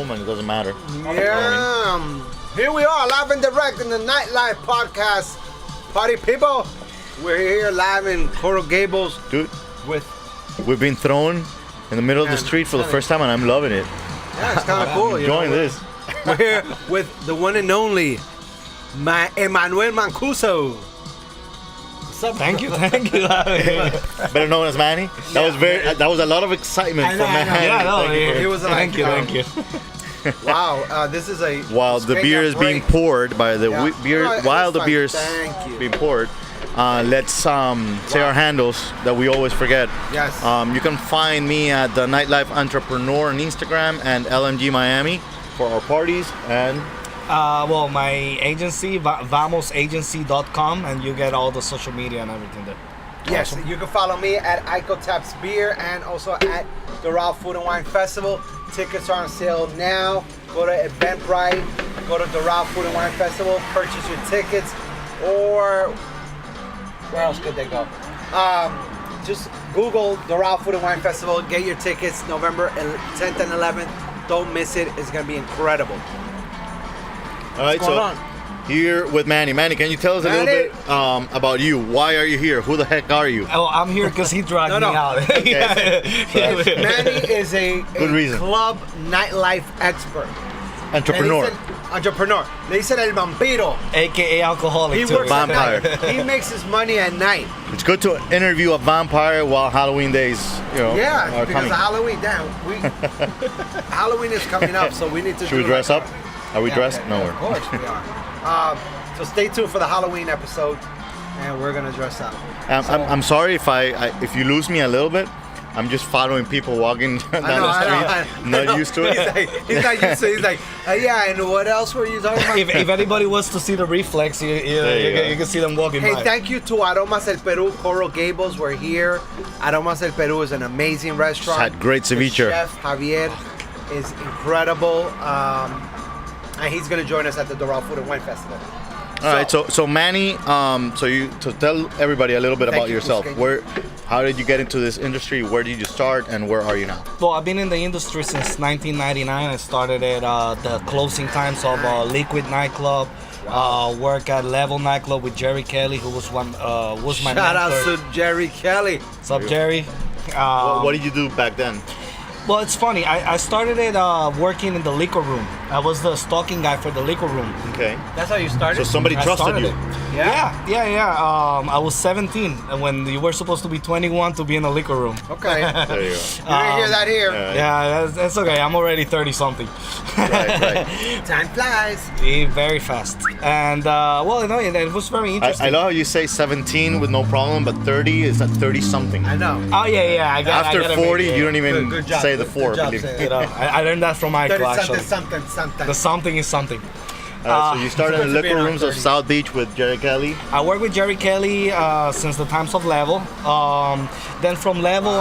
home, and it doesn't matter. Yeah. Here we are, live and direct in the Nightlife Podcast. Party people, we're here live in Coral Gables. Dude, we've been thrown in the middle of the street for the first time, and I'm loving it. Yeah, it's kind of cool. I'm enjoying this. We're here with the one and only Emanuel Mancuso. What's up? Thank you. Better known as Manny. That was a lot of excitement from Manny. Yeah, no, It was like, thank you. Wow, this is a While the beer is being poured by the while the beer is being poured, let's say our handles that we always forget. Yes. You can find me at the Nightlife Entrepreneur on Instagram and LMG Miami for our parties, and Well, my agency, vamosagency.com, and you get all the social media and everything there. Yes, Awesome. you can follow me at Ico Taps Beer and also at the Raw Food and Wine Festival. Tickets are on sale now. Go to Eventbrite, go to the Raw Food and Wine Festival, purchase your tickets, or where else could they go? Just Google the Raw Food and Wine Festival, get your tickets November 10th and 11th. Don't miss it, it's going to be incredible. all right. What's going So on? here with Manny. Manny, can you tell us a little bit about you? Why are you here? Who the heck are you? Oh, I'm here because he dragged No. me out. Manny is a reason. club nightlife expert. Entrepreneur. Entrepreneur. Le dicen el vampiro. AKA alcoholic He too. works at Vampire. night. He makes his money at night. It's good to interview a vampire while Halloween days, Yeah, are because coming. of Halloween. Damn, Halloween is coming up, so we need to. Should we do dress like up? Are we dressed? No, Of course we are. So stay tuned for the Halloween episode, and we're gonna dress up. I'm sorry if you lose me a little bit. I'm just following people walking down the street. I Not know. used to it. He's not used to it. He's like, yeah, and what else were you talking about? If anybody wants to see the reflex, you can see them walking Hey, by. thank you to Aromas El Peru, Coral Gables. We're here. Aromas El Peru is an amazing restaurant. Had great The ceviche. chef Javier is incredible, and he's going to join us at the Doral Food and Wine Festival. All right, so Manny, so tell everybody a little bit Thank about you, yourself. Cusco. How did you get into this industry? Where did you start, and where are you now? Well, I've been in the industry since 1999. I started at the closing times of Liquid Nightclub. Work at Level Nightclub with Jerry Kelly, who was my Shout out mentor. to Jerry Kelly. What's up, Jerry? What did you do back then? Well, it's funny. I started working in the liquor room. I was the stalking guy for the liquor room. Okay. That's how you started? So somebody I trusted started you. it. Yeah? Yeah. I was 17 and when you were supposed to be 21 to be in a liquor room. Okay. You There you go. didn't hear that here. Yeah, that's okay. I'm already 30 something. Right. Time flies. Very fast. And it was very interesting. I love how you say 17 with no problem, but 30 is at 30 something. I know. Oh yeah. I After gotta 40, make it. you don't even Good job. say the Good 4. job believe me. saying You know, I learned that from Michael 30 actually. something. The something is something. So you started in supposed to be liquor around rooms of 30. South Beach with Jerry Kelly. I worked with Jerry Kelly since the times of Level. Then from Level,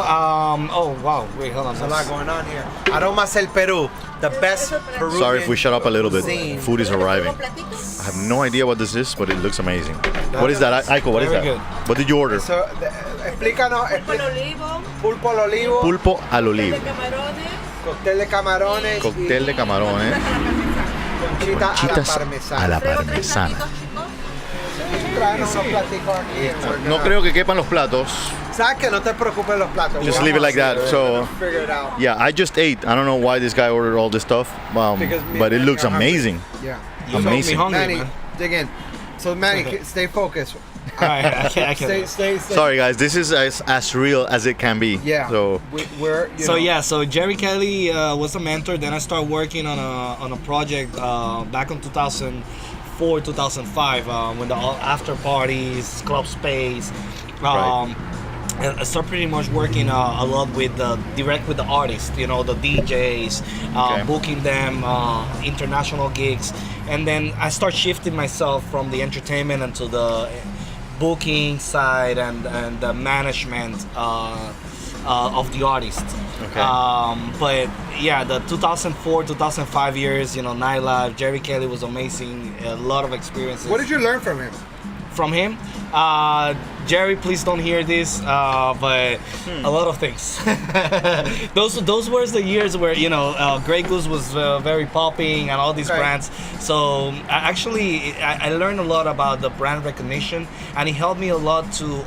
wait, hold on. There's a lot going on here. Aromas El Peru, the best Peruvian. Sorry if we shut up a little bit. cuisine. Food is arriving. I have no idea what this is, but it looks amazing. What is that, Aiko? What is Very that? good. What did you order? So, explícanos. Pulpo al olivo. Pulpo al olivo. Cóctel de camarones. Cóctel de camarones. Conchita Conchitas a la a la parmesana. Tráenos unos platicos aquí. No creo que quepan los platos. ¿Sabes que no te preocupes los platos? Just We're leave it like almost that. there. So, Figure it out. yeah, I just ate. I don't know why this guy ordered all this stuff, Because me but it and looks Manny are hungry. amazing. Yeah. You made me Amazing. hungry, Manny, man. dig in. So, Manny, stay focused. All right, I can. Stay. Sorry, guys. This is as real as it can be. Yeah. So, We're, you know. So Jerry Kelly was a mentor. Then I started working on a project back in 2004, 2005 when the after parties, club space. Right. And I started pretty much working a lot with direct with the artists, the DJs, Okay. booking them, international gigs, and then I start shifting myself from the entertainment into the booking side and the management of the artist. Okay. But yeah, the 2004, 2005 years, Nightlife, Jerry Kelly was amazing, a lot of experiences. What did you learn from him? from him. Jerry, please don't hear this, but a lot of things. those were the years where Grey Goose was very popping and all these brands. So I learned a lot about the brand recognition, and it helped me a lot to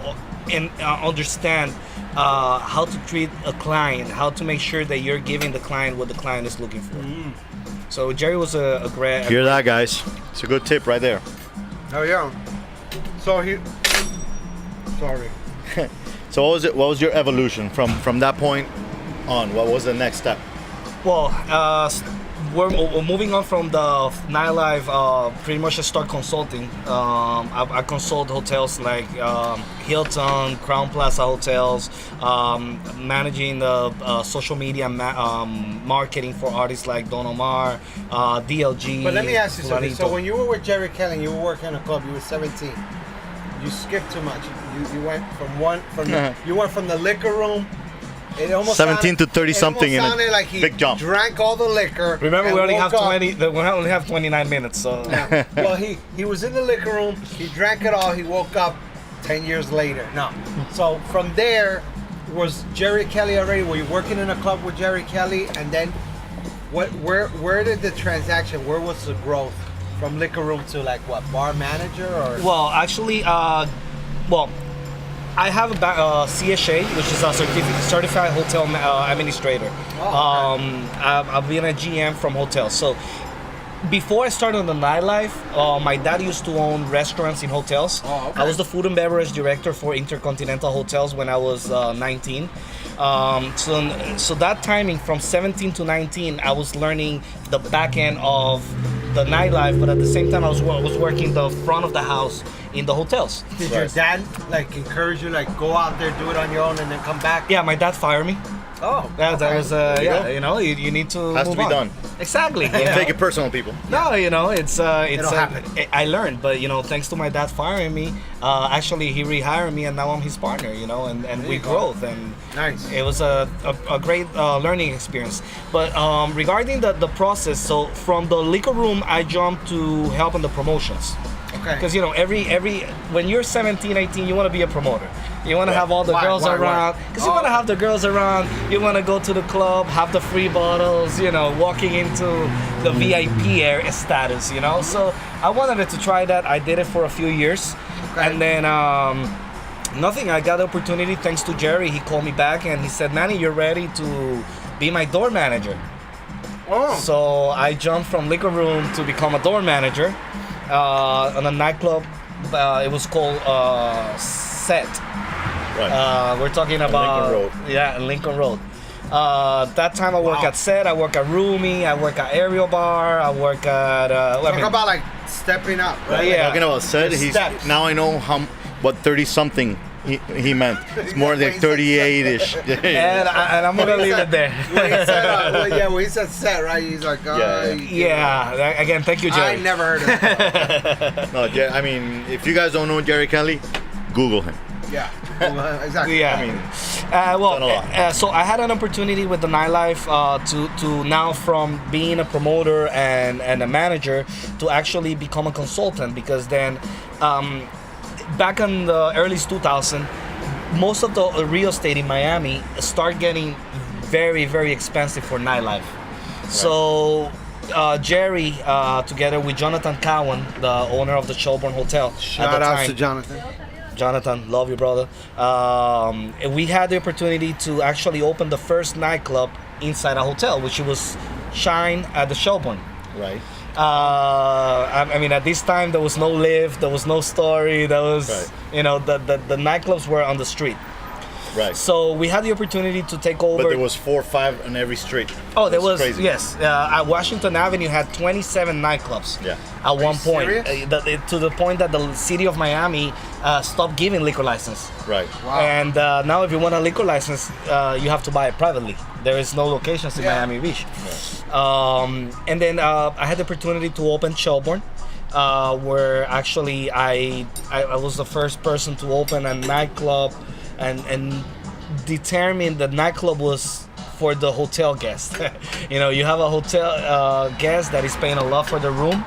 understand how to treat a client, how to make sure that you're giving the client what the client is looking for. So Jerry was a great. Hear that, guys? It's a good tip right there. Oh yeah. So sorry. So what was your evolution from that point on? What was the next step? Well, we're moving on from the nightlife. Pretty much I start consulting. I consult hotels like Hilton, Crown Plaza hotels, managing the social media marketing for artists like Don Omar, DLG. But let me ask you something. Juanito. So when you were with Jerry Kelly, you were working in a club. You were 17. You skipped too much. You went you went from the liquor room. It almost 17 to 30 something in a sounded like he big jump. drank all the liquor. Remember, and we only have woke up. 20. We only have 29 minutes. So Yeah. Well, he was in the liquor room. He drank it all. He woke up 10 years later. No. So from there, was Jerry Kelly already? Were you working in a club with Jerry Kelly? And then, where did the transaction? Where was the growth from liquor room to like what, bar manager or? well, actually, I have a CSA, which is a certified hotel administrator. Oh, okay. I've been a GM from hotels. So before I started on the nightlife, my dad used to own restaurants in hotels. Oh, okay. I was the food and beverage director for Intercontinental Hotels when I was 19. So that timing from 17 to 19, I was learning the back end of the nightlife, but at the same time, I was working the front of the house in the hotels. Did your dad like encourage you like go out there, do it on your own, and then come back? Yeah, my dad fired me. Oh, That was you need to Has to move be on. done. Exactly. Don't take it personal, people. No, it's It'll happen. I learned, but thanks to my dad firing me, actually he rehired me, and now I'm his partner. And we you go. growth, and Nice. it was a great learning experience. But regarding the process, so from the liquor room, I jumped to help on the promotions. Okay. Because every when you're 17, 18, you want to be a promoter. You want to have all the girls around. Because you want to have the girls around. You want to go to the club, have the free bottles. Walking into the VIP area status. So I wanted to try that. I did it for a few years, and then nothing. I got the opportunity thanks to Jerry. He called me back and he said, "Manny, you're ready to be my door manager." Oh. So I jumped from liquor room to become a door manager on a nightclub. It was called Set. Right. We're talking about Lincoln Road. Yeah, Lincoln Road. That time I work at Set. I work at Roomy. I work at Aerial Bar. I work at. Talk about like stepping up, right? Yeah. Talking about said, The steps. now I know what 30 something he meant. It's more like 38ish. And I'm gonna leave it there. When he said, when he said set, right? He's like, Yeah. Again, thank you, Jerry. I never heard of it. No, I mean, if you guys don't know Jerry Kelly, Google him. Yeah. Exactly. Yeah. I mean, Well, done a lot. so I had an opportunity with the nightlife to now from being a promoter and a manager to actually become a consultant, because then back in the early 2000s, most of the real estate in Miami start getting very, very expensive for nightlife. So Jerry, together with Jonathan Cowan, the owner of the Shelbourne Hotel, Shout out to Jonathan. Jonathan, love you, brother. We had the opportunity to actually open the first nightclub inside a hotel, which was Shine at the Shelbourne. right. I mean, at this time there was no lift, there was no story, there was, the nightclubs were on the street. Right. So we had the opportunity to take over. But there was 4 or 5 on every street. Oh, there was, crazy. yes. At Washington Avenue had 27 nightclubs. Yeah. At one point, serious? to the point that the city of Miami stopped giving liquor license. Right. Wow. And now, if you want a liquor license, you have to buy it privately. There is no locations in Miami Beach. And then I had the opportunity to open Shelbourne, where actually I was the first person to open a nightclub and determine the nightclub was for the hotel guest. You have a hotel guest that is paying a lot for the room,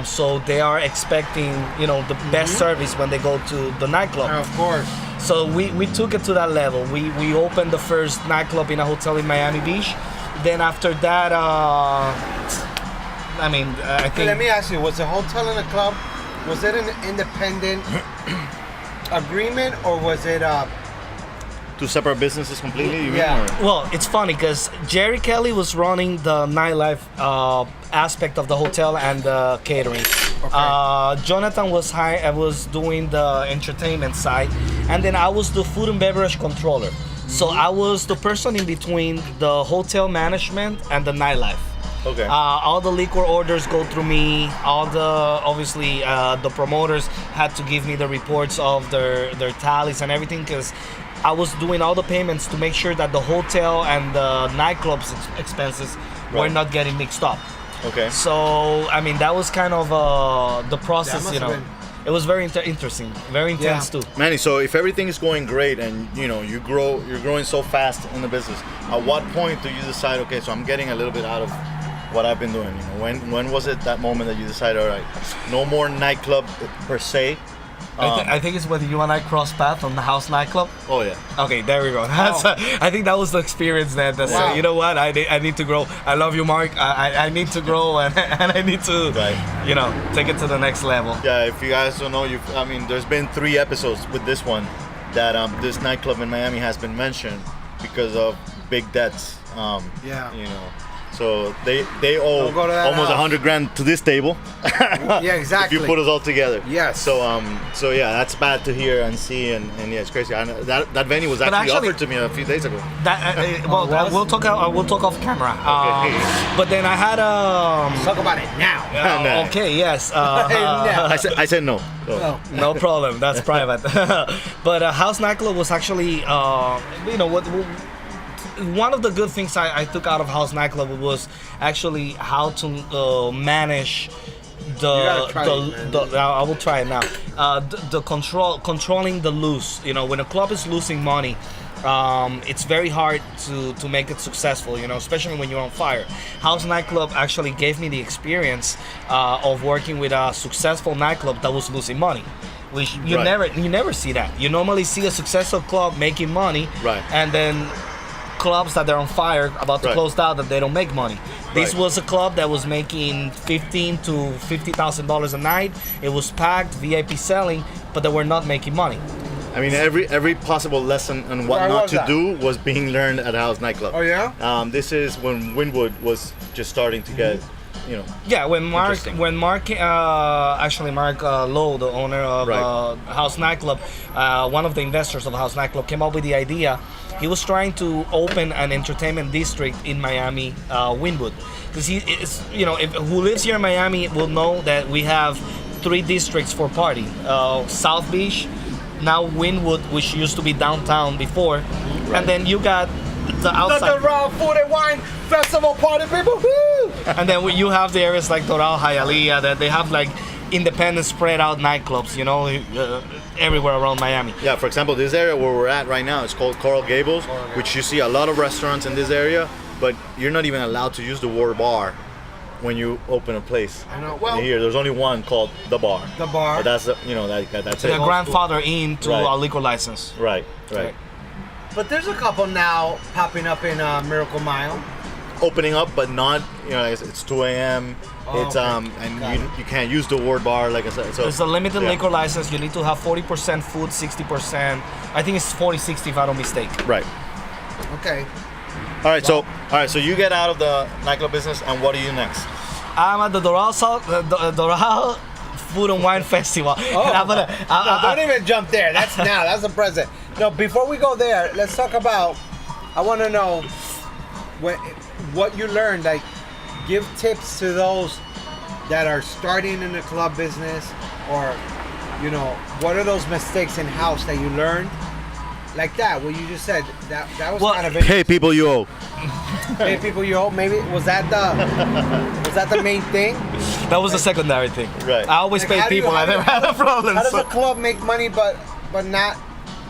So they are expecting, the best service when they go to the nightclub. Of course. So we took it to that level. We opened the first nightclub in a hotel in Miami Beach. Then after that, I think... Let me ask you, was the hotel and the club, was it an independent agreement, or was it... Two separate businesses completely? You mean, Well, it's funny because Jerry Kelly was running the nightlife aspect of the hotel and the catering. Okay. Jonathan was doing the entertainment side, and then I was the food and beverage controller. So I was the person in between the hotel management and the nightlife. Okay. All the liquor orders go through me. All the promoters had to give me the reports of their tallies and everything, because I was doing all the payments to make sure that the hotel and the nightclub's expenses were not getting mixed up. Okay. So that was kind of the process. It was very interesting, very intense too. Manny, so if everything is going great and you're growing so fast in the business, at what point do you decide, okay, so I'm getting a little bit out of what I've been doing? When was it that moment that you decided, all right, no more nightclub per se? I think it's when you and I crossed paths on the Als Nightclub. Oh yeah. Okay, there we go. I think that was the experience that said, you know what, I need to grow. I love you, Mark. I need to grow and I need to, take it to the next level. Yeah, if you guys don't know, there's been 3 episodes with this one that this nightclub in Miami has been mentioned because of big debts. So they owe almost $100,000 to this table. Yeah, exactly. If you put us all together. Yes. So yeah, that's bad to hear and see, and yeah, it's crazy. That venue was actually offered to me a few days ago. We'll talk off camera. Okay. But then I had talk about it now. Okay. Yes. I said no. No problem. That's private. But Als Nightclub was actually, one of the good things I took out of Als Nightclub was actually how to manage I will try it now. Controlling the lose. When a club is losing money, it's very hard to make it successful. Especially when you're on fire. Als Nightclub actually gave me the experience of working with a successful nightclub that was losing money. Which you never see that. You normally see a successful club making money, and then clubs that they're on fire about to close down that they don't make money. This was a club that was making $15,000 to $50,000 a night. It was packed, VIP selling, but they were not making money. Every possible lesson on what not to do was being learned at Als Nightclub. Oh yeah. This is when Wynwood was just starting to get. Yeah, when Mark Lowe, the owner of Als Nightclub, one of the investors of Als Nightclub, came up with the idea. He was trying to open an entertainment district in Miami, Wynwood, because who lives here in Miami will know that we have 3 districts for party: South Beach, now Wynwood, which used to be downtown before, and then you got the outside. The Raw Food and Wine Festival party, people. Woo! And then you have the areas like Doral, Hialeah, that they have like independent, spread out nightclubs, everywhere around Miami. Yeah, for example, this area where we're at right now is called Coral Gables, which you see a lot of restaurants in this area, but you're not even allowed to use the word bar when you open a place. I know. Well, here, there's only one called The Bar. The Bar. But that's that's the it. grandfather into a liquor license. Right. But there's a couple now popping up in Miracle Mile. Opening up, but not, it's 2 a.m. You can't use the word bar, like I said. So it's a limited liquor license. You need to have 40% food, 60%. I think it's 40-60 if I don't mistake. Right. Okay. All right. So you get out of the nightclub business, and what do you next? I'm at the Doral Food and Wine Festival. Don't even jump there. That's the present. No, before we go there, let's talk about. I want to know what you learned. Like, give tips to those that are starting in the club business, or what are those mistakes in house that you learned? Like that, what you just said, that was kind of interesting. Hey people you owe. Hey people you owe. Maybe was that the main thing? That was the secondary thing. Right. I always pay people. I never had a problem. How does a club make money but not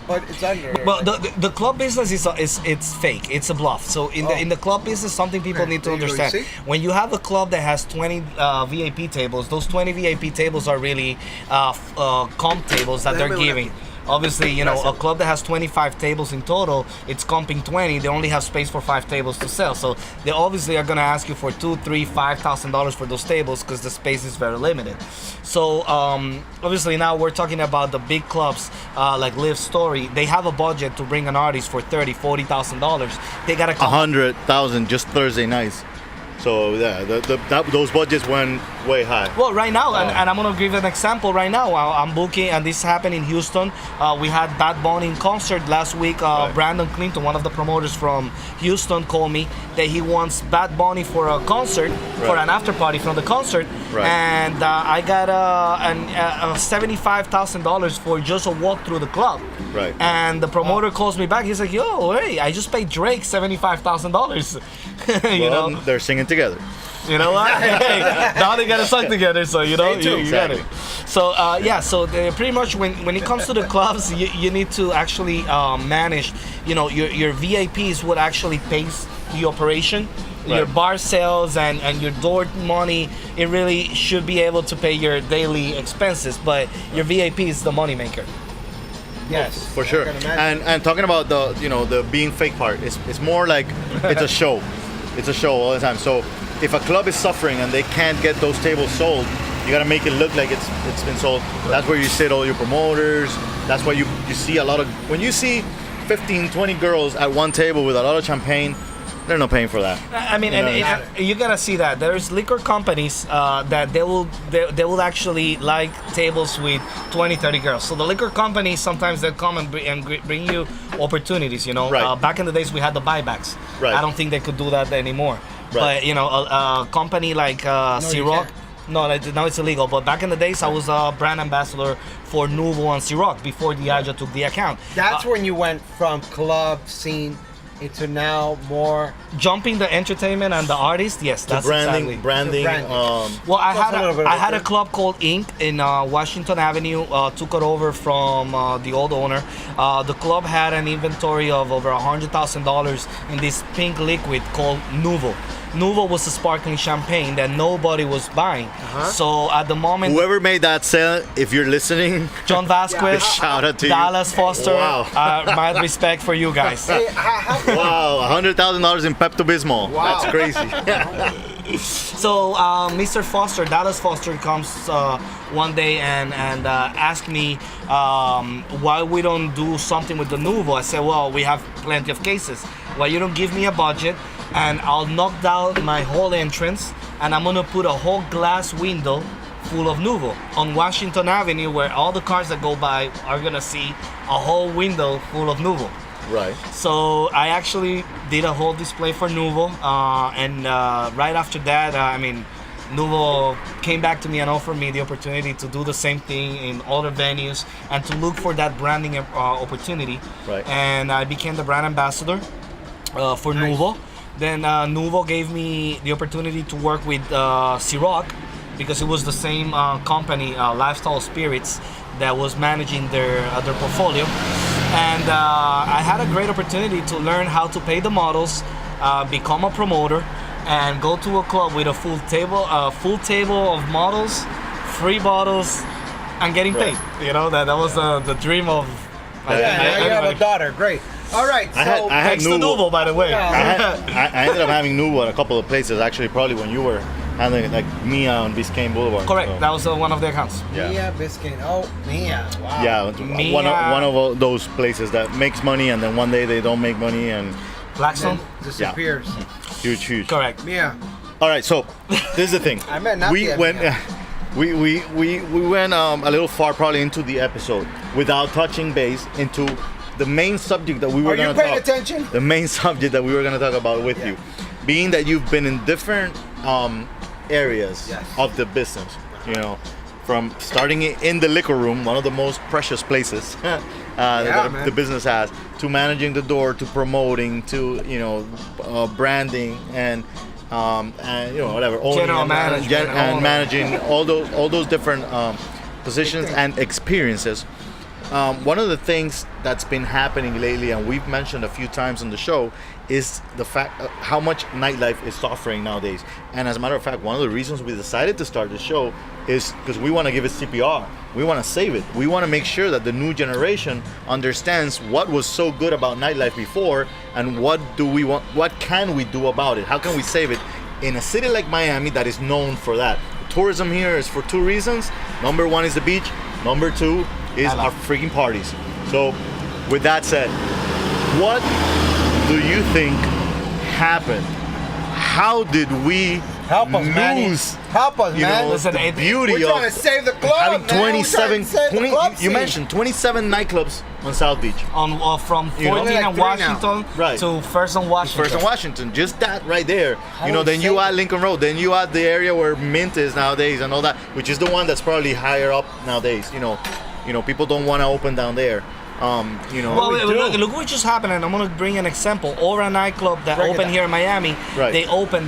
but it's under. Well, the club business is it's fake. It's a bluff. So in the club business, something people need to understand. When you have a club that has 20 VIP tables, those 20 VIP tables are really comp tables that they're giving. Obviously, you know, a club that has 25 tables in total, it's comping 20. They only have space for 5 tables to sell. So they obviously are going to ask you for $2,000, $3,000, $5,000 for those tables because the space is very limited. So obviously now we're talking about the big clubs like Live Story. They have a budget to bring an artist for $30,000, $40,000. They got to $100,000 just Thursday nights. So yeah, those budgets went way high. Well, right now, and I'm gonna give an example. Right now, I'm booking, and this happened in Houston. We had Bad Bunny in concert last week. Brandon Clinton, one of the promoters from Houston, called me that he wants Bad Bunny for a concert, for an after party from the concert, and I got $75,000 for just a walk through the club. Right. And the promoter calls me back. He's like, "Yo, hey, I just paid Drake $75,000." You know, they're singing together. You know what? Hey, now they gotta sung together, so you know you got it. So so pretty much when it comes to the clubs, you need to actually manage. You know, your VIPs would actually pace the operation. Right. Your bar sales and your door money, it really should be able to pay your daily expenses, but your VIP is the money maker. Yes, for sure. And talking about the being fake part, it's more like it's a show. It's a show all the time. So if a club is suffering and they can't get those tables sold, you gotta make it look like it's been sold. That's where you sit all your promoters. That's why you see a lot of, when you see 15, 20 girls at one table with a lot of champagne, they're not paying for that. I mean, you gotta see that there's liquor companies that they will actually like tables with 20, 30 girls. So the liquor companies sometimes they come and bring you opportunities. You know, back in the days we had the buybacks. Right. I don't think they could do that anymore. Right. But you know, a company like Ciroc. No, now it's illegal. But back in the days, I was a brand ambassador for Nouveau and Ciroc before Diageo took the account. That's when you went from club scene into now more jumping the entertainment and the artist. Yes, that's branding. Well, I had a club called Ink in Washington Avenue. Took it over from the old owner. The club had an inventory of over $100,000 in this pink liquid called Nouveau. Nouveau was a sparkling champagne that nobody was buying. So at the moment, whoever made that sale, if you're listening, John Vasquez, shout out to Dallas you. Foster. Wow. My respect for you guys. Hey, wow, $100,000 in Pepto-Bismol. Wow. That's crazy. So Mr. Foster, Dallas Foster, comes one day and asked me why we don't do something with the Nouveau. I said, well, we have plenty of cases. Why you don't give me a budget and I'll knock down my whole entrance and I'm gonna put a whole glass window full of Nouveau on Washington Avenue, where all the cars that go by are gonna see a whole window full of Nouveau. Right. So I actually did a whole display for Nouveau, and right after that, Nouveau came back to me and offered me the opportunity to do the same thing in other venues and to look for that branding opportunity. Right. And I became the brand ambassador for Nouveau. Then Nouveau gave me the opportunity to work with Ciroc, because it was the same company, Lifestyle Spirits, that was managing their portfolio. And I had a great opportunity to learn how to pay the models, become a promoter, and go to a club with a full table of models, free bottles, and getting paid. You know, that was the dream of. Now you have a daughter. Great. All right. So I had Nouveau, by the way. I ended up having Nouveau at a couple of places. Actually, probably when you were handling it, like Mia on Biscayne Boulevard. Correct. So. That was one of the accounts. Yeah. Mia Biscayne. Oh, Mia. Wow. Yeah, Mia. one of those places that makes money and then one day they don't make money and Blackstone disappears. Yeah. Huge. Correct. Mia. All right, so this is the thing. I meant not we the went. Mia. We went a little far probably into the episode without touching base into the main subject that we were going to talk. Are you paying attention? The main subject that we were going to talk about with you, being that you've been in different areas of the business. You know, from starting in the liquor room, one of the most precious places that the business has, to managing the door, to promoting, to branding and whatever, general management, and managing all those different positions and experiences. one of the things that's been happening lately, and we've mentioned a few times on the show, is the fact how much nightlife is suffering nowadays. And as a matter of fact, one of the reasons we decided to start the show is because we want to give it CPR. We want to save it. We want to make sure that the new generation understands what was so good about nightlife before, and what can we do about it? How can we save it in a city like Miami that is known for that? Tourism here is for two reasons. Number one is the beach. Number two is our freaking parties. So, with that said, what do you think happened? How did we Help us, Manny. lose? Help us, man. Listen, the beauty We're trying to of save the club, having man. We're trying 27. to save the 20, club you scene. mentioned 27 nightclubs on South Beach. From You know? 14 Only like and 3 now. Washington Right. to First and Washington. First in Washington, just that right there. How You know, do we then you save add it? Lincoln Road, then you add the area where Mint is nowadays and all that, which is the one that's probably higher up nowadays. You know, people don't want to open down there. Well, look what just happened, and I'm gonna bring an example. Aura nightclub that Bring it opened down. here in Miami. Right. They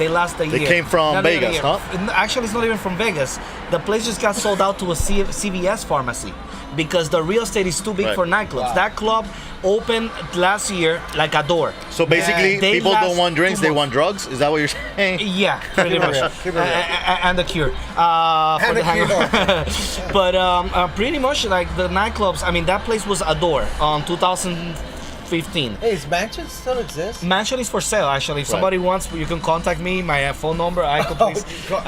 last a year. They came from Not even a Vegas, year. huh? Actually, it's not even from Vegas. The place just got sold out to a CVS pharmacy because the real estate is too big Right. for nightclubs. Wow. That club opened last year like a door. So basically, Yeah, they people last don't want drinks, 2 they months. want drugs? Is that what you're saying? Yeah, pretty much. Keep it real. And the cure. For And the the cure. hangover. But pretty much like the nightclubs, I mean, that place was a door on 2015. Hey, does Mansion still exist? Mansion is for sale, actually. If somebody wants, you can contact me. My phone number, I could please. God.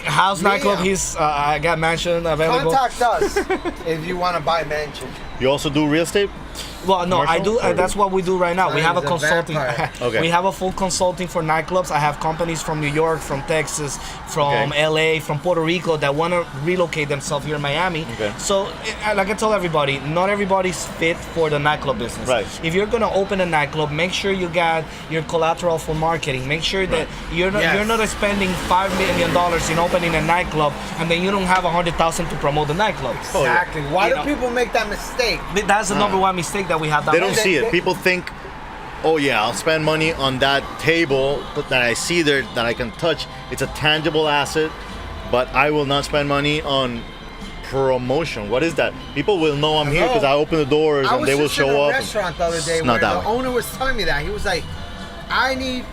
Als Nightclub, Yeah. I got Mansion available. Contact us if you want to buy Mansion. You also do real estate? Well, no, I do. Commercial? That's what we do right now. We He's have a a consulting. vampire. Okay. We have a full consulting for nightclubs. I have companies from New York, from Texas, from Okay. LA, from Puerto Rico that want to relocate themselves here in Miami. Okay. So, like I tell everybody, not everybody's fit for the nightclub business. Right. If you're gonna open a nightclub, make sure you got your collateral for marketing. Make sure that you're not Yes. you're not spending $5 million in opening a nightclub and then you don't have $100,000 to promote the nightclub. Oh, yeah. Exactly. Why You do know. people make that mistake? That's the number one mistake that we have. They don't They- see it. they- People think, oh yeah, I'll spend money on that table that I see there that I can touch. It's a tangible asset, but I will not spend money on promotion. What is that? People will know I'm here because I open the doors I and was they will just in show a up. restaurant the other day It's not where that the way. owner was telling me that. He was like, I need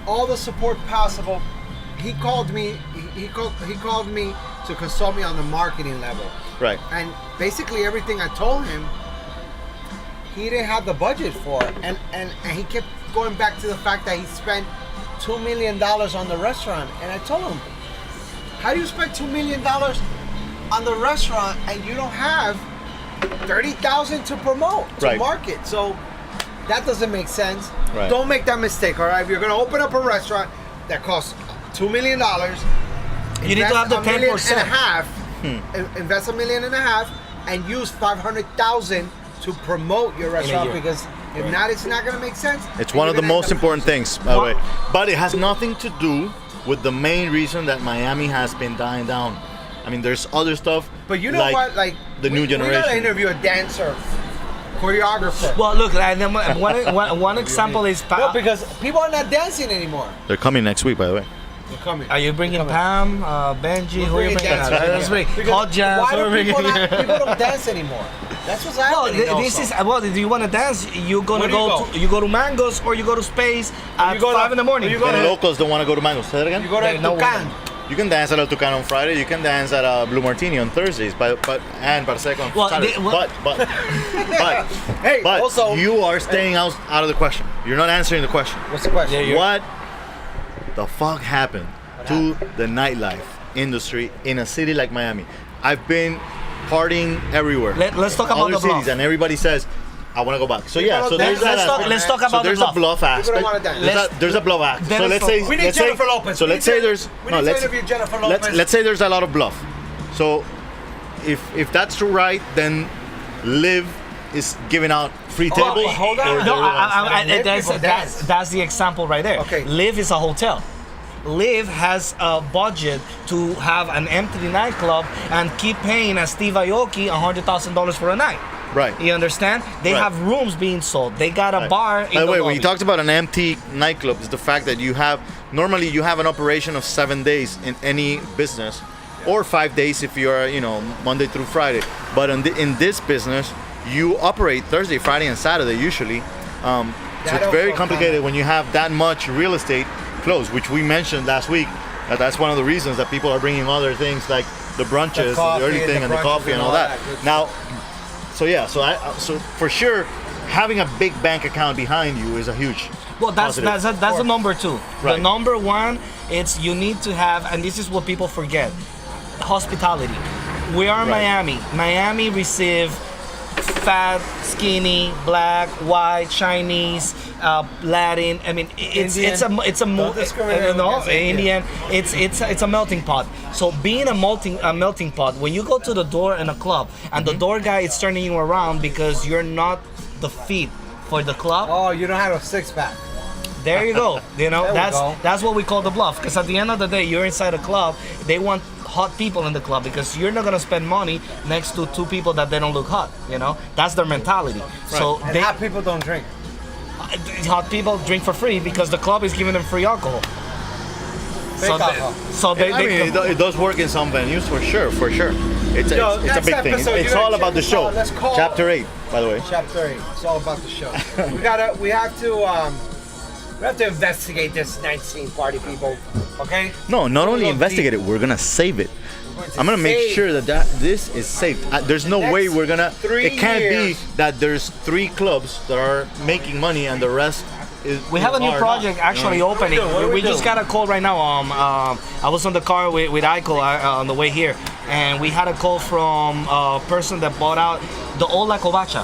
all the support possible. He called me. He called me to consult me on the marketing level. Right. And basically everything I told him, he didn't have the budget for it. And he kept going back to the fact that he spent $2 million on the restaurant. And I told him, how do you spend $2 million on the restaurant and you don't have $30,000 to promote, to Right. market? So that doesn't make sense. Right. Don't make that mistake, all right? If you're gonna open up a restaurant that costs $2 million, You need to have the $1.5 million, 10%. invest $1.5 million, and use $500,000 to promote your restaurant, year. because if not, it's not gonna make sense. It's And one of you're the gonna most end up important losing. things, by the What- way. But it has nothing to do with the main reason that Miami has been dying down. I mean, there's other stuff. But you know like what? Like the new We gotta generation. interview a dancer, choreographer. Well, look, and then one example is. No, because people are not dancing anymore. They're coming next week, by the way. They're coming. Are you bringing They're coming. Pam, Benji? We're Who are you bringing bringing? dancers in Let's here. bring Because Hot Jazz. why who are do we people, bringing? people don't dance anymore? That's what's Well, happening. this is also. well. Do you want to dance? You gonna Where do you go? go? To, you go to Mango's or you go to Space at you go to- 5 in the morning. or you go The to- locals don't want to go to Mango. Say that again? You go to They know Tucan. You can dance at El Tucan on Friday. You can dance at Blue Martini on Thursdays, and Parsec on Well, Saturday. they- well- but Hey, but also, you are staying out of the question. You're not answering the question. what's the question? Yeah, you're- What the fuck happened to the nightlife industry in a city like Miami? I've been partying everywhere. Let's talk about other the cities, bluff. and everybody says, "I want to go back." So yeah, so don't there's dance. that. Let's talk aspect. about so there's the a bluff aspect. don't wanna dance. There's a bluff aspect. Then So let's let's say talk- We need let's say- Jennifer Lopez. So We let's need say to- there's we need to let's interview Jennifer Lopez. let's say there's a lot of bluff. So if that's right, then Live is giving out free Hold on, tables. hold on. or No, they're ones- Live that's, people dance. that's the example right there. Okay. Live is a hotel. Live has a budget to have an empty nightclub and keep paying a Steve Aoki $100,000 for a night. Right. You understand? They Right. have rooms being sold. They got a Right. bar. By the way, when you talked about an empty nightclub, is the fact that you have normally you have an operation of 7 days in any business, or 5 days if you are Monday through Friday. But in this business, you operate Thursday, Friday, and Saturday usually. So That it's very also complicated when you have that much real estate closed, which we mentioned last week. That's one of the reasons that people are bringing other things like the brunches, the early thing, and the coffee and all that. Now, so for sure, having a big bank account behind you is a huge. Well, that's the number two. Right. The number one, it's you need to have, and this is what people forget, hospitality. We are in Miami. Miami receive fat, skinny, black, white, Chinese, Latin. I mean, it's a Indian, it's a melting pot. So being a melting pot, when you go to the door in a club and the door guy is turning you around because you're not the feet for the club. Oh, you don't have a six-pack. There you go. You know, There we go. that's what we call the bluff. Because at the end of the day, you're inside a club. They want hot people in the club because you're not gonna spend money next to two people that they don't look hot. You know, that's their mentality. So And hot people don't drink. hot people drink for free because the club is giving them free alcohol. Fake alcohol. It does work in some venues for sure. It's a next big thing. episode, It's you're all gonna about the check this show. out. Let's call- Chapter 8, by the way. Chapter 8. It's all about the show. we have to investigate this 19 party people. Okay? No, not only go investigate deep. it, we're gonna save it. We're going to I'm gonna make save- sure that this is saved. There's no Next way we're gonna. 3 It can't years. be that there's 3 clubs that are making money and the rest is. We have a new are project not, actually you know? opening. What are we We just doing? got a call right now. I was on the car with Aiko on the way here, and we had a call from a person that bought out the old La Covacha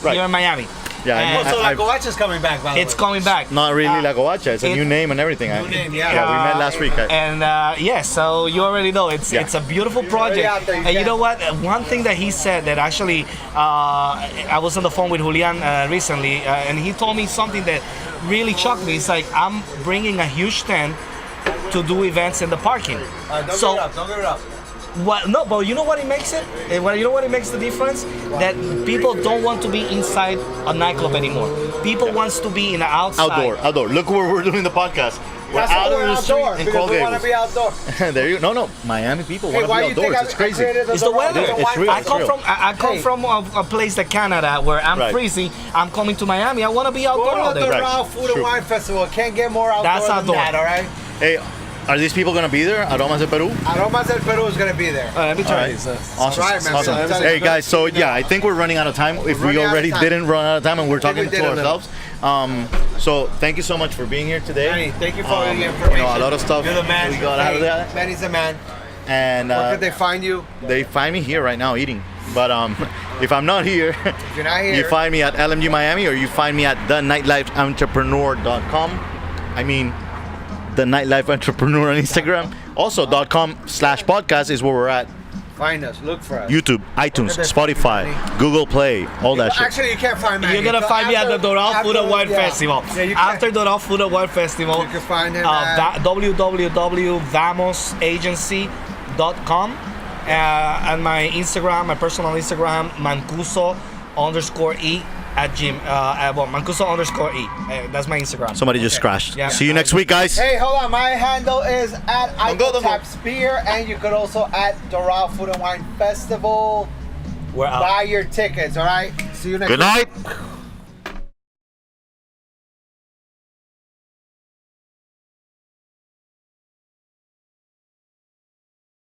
Right. here in Miami. Yeah, And So I've- La Covacha's coming back, by the it's way. coming back. Not really La Covacha. It's a it- new name and everything. New name, yeah. Yeah, we met last week. And so you already know it's a beautiful project. out there, you And you can- know what? One thing that he said that actually I was on the phone with Julian recently, and he told me something that really shocked me. It's like I'm bringing a huge tent to do events in the parking. Don't So give it up. Don't give it up. what? No, but you know what it makes it? You know what it makes the difference? That people don't want to be inside a nightclub anymore. People wants to be in the outside. Outdoor. Look where we're doing the podcast. We're That's why out we're on the street outdoor, in because Coral we want to Gables. be outdoor. There you go. No. Miami people Hey, want why to do be you think outdoors. It's I crazy. created It's the weather. It's real. I come real. from I come Hey. from a place like Canada where I'm Right. freezing. I'm coming to Miami. I want to be outdoor Go all to day. the Right. Raw Food and True. Wine Festival. Can't get more outdoor That's than outdoor. that, all right? Hey, are these people gonna be there? Aromas de Peru. Aromas del Peru is going to be there. Let me All try right. this. Awesome. Right, man. Awesome. So- Hey guys, so yeah, I think we're running out of time. If we running out of already time. didn't run out of time and we're think we talking did to a little. ourselves. So thank you so much for being here today. Manny, thank you for all the You information. know, a lot of stuff You're the man. we got out of that. Manny's the man. And Where could they find you? they find me here right now eating. But if I'm not here, If you're not here, you find me at LMG Miami or you find me at thenightlife.entrepreneur.com. I mean, the Nightlife Entrepreneur on Instagram. Also, .com/podcast is where we're at. find us. Look for us. YouTube, iTunes, Spotify, Google Play, all that shit. Actually, you can't find Manny. You're gonna So find me at the Doral Food and Wine yeah. Festival. Yeah, you can. After Doral Food and Wine Festival, You can find him at www.vamosagency.com and my Instagram, my personal Instagram, Mancuso_E at Gym. Mancuso_E. That's my Instagram. Somebody just crashed. Yeah. See you next week, guys. Hey, hold on. My handle is at Don't go. Taps Beer, and you could also at Doral Food and Wine Festival. We're out. Buy your tickets, all right? See you next Good week. night.